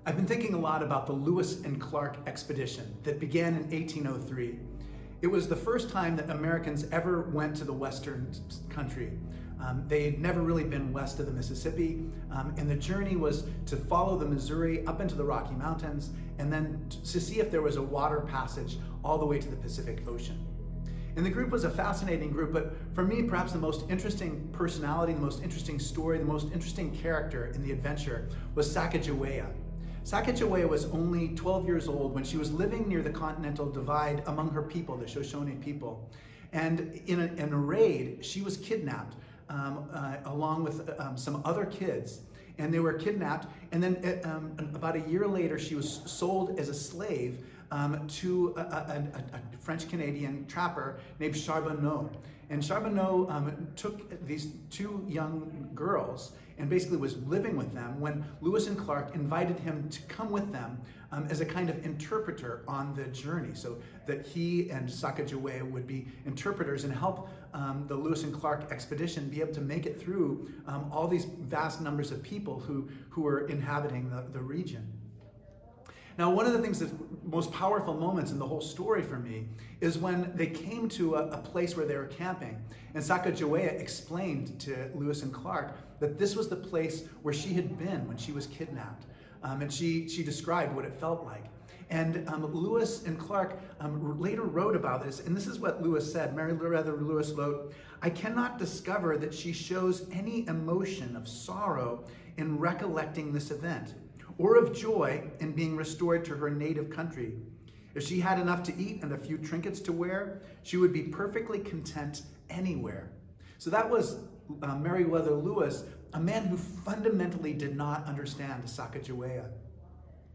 I've been thinking a lot about the Lewis and Clark expedition that began in 1803. It was the first time that Americans ever went to the Western country. They had never really been west of the Mississippi, and the journey was to follow the Missouri up into the Rocky Mountains and then to see if there was a water passage all the way to the Pacific Ocean. And the group was a fascinating group, but for me, perhaps the most interesting personality, the most interesting story, the most interesting character in the adventure was Sacagawea. Sacagawea was only 12 years old when she was living near the Continental Divide among her people, the Shoshone people. And in a raid, she was kidnapped along with some other kids. And they were kidnapped, and then about a year later, she was sold as a slave to a French-Canadian trapper named Charbonneau. And Charbonneau took these two young girls and basically was living with them when Lewis and Clark invited him to come with them as a kind of interpreter on the journey, so that he and Sacagawea would be interpreters and help the Lewis and Clark expedition be able to make it through all these vast numbers of people who were inhabiting the region. Now, one of the things that's most powerful moments in the whole story for me is when they came to a place where they were camping, and Sacagawea explained to Lewis and Clark that this was the place where she had been when she was kidnapped, and she described what it felt like. And Lewis and Clark later wrote about this, and this is what Lewis said. Lewis wrote, "I cannot discover that she shows any emotion of sorrow in recollecting this event, or of joy in being restored to her native country. If she had enough to eat and a few trinkets to wear, she would be perfectly content anywhere." So that was Meriwether Lewis, a man who fundamentally did not understand Sacagawea.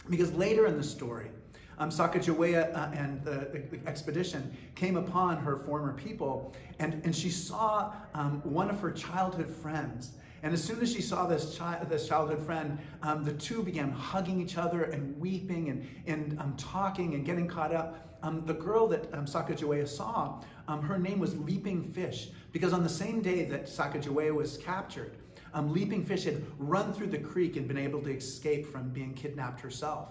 Because later in the story, Sacagawea and the expedition came upon her former people, and she saw one of her childhood friends. And as soon as she saw this childhood friend, the two began hugging each other and weeping and talking and getting caught up. The girl that Sacagawea saw, her name was Leaping Fish, because on the same day that Sacagawea was captured, Leaping Fish had run through the creek and been able to escape from being kidnapped herself.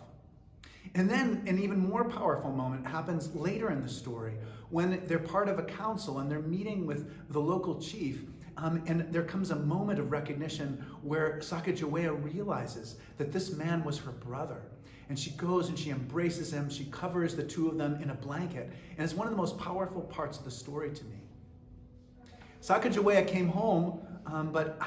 And then an even more powerful moment happens later in the story when they're part of a council and they're meeting with the local chief. And there comes a moment of recognition where Sacagawea realizes that this man was her brother. And she goes and she embraces him. She covers the two of them in a blanket. And it's one of the most powerful parts of the story to me. Sacagawea came home, but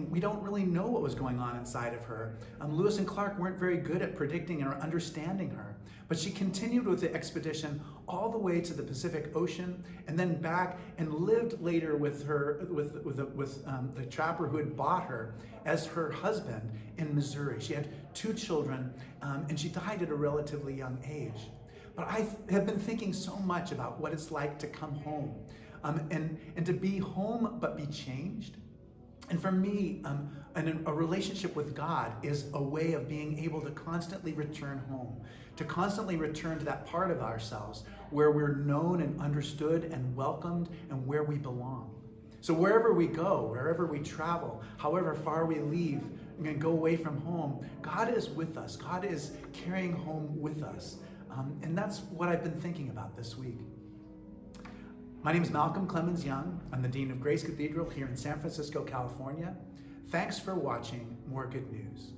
we don't really know what was going on inside of her. Lewis and Clark weren't very good at predicting or understanding her. But she continued with the expedition all the way to the Pacific Ocean, and then back, and lived later with the trapper who had bought her as her husband in Missouri. She had two children, and she died at a relatively young age. But I have been thinking so much about what it's like to come home, and to be home but be changed. And for me, a relationship with God is a way of being able to constantly return home, to constantly return to that part of ourselves where we're known and understood and welcomed and where we belong. So wherever we go, wherever we travel, however far we leave and go away from home, God is with us. God is carrying home with us. And that's what I've been thinking about this week. My name is Malcolm Clemens Young. I'm the Dean of Grace Cathedral here in San Francisco, California. Thanks for watching More Good News.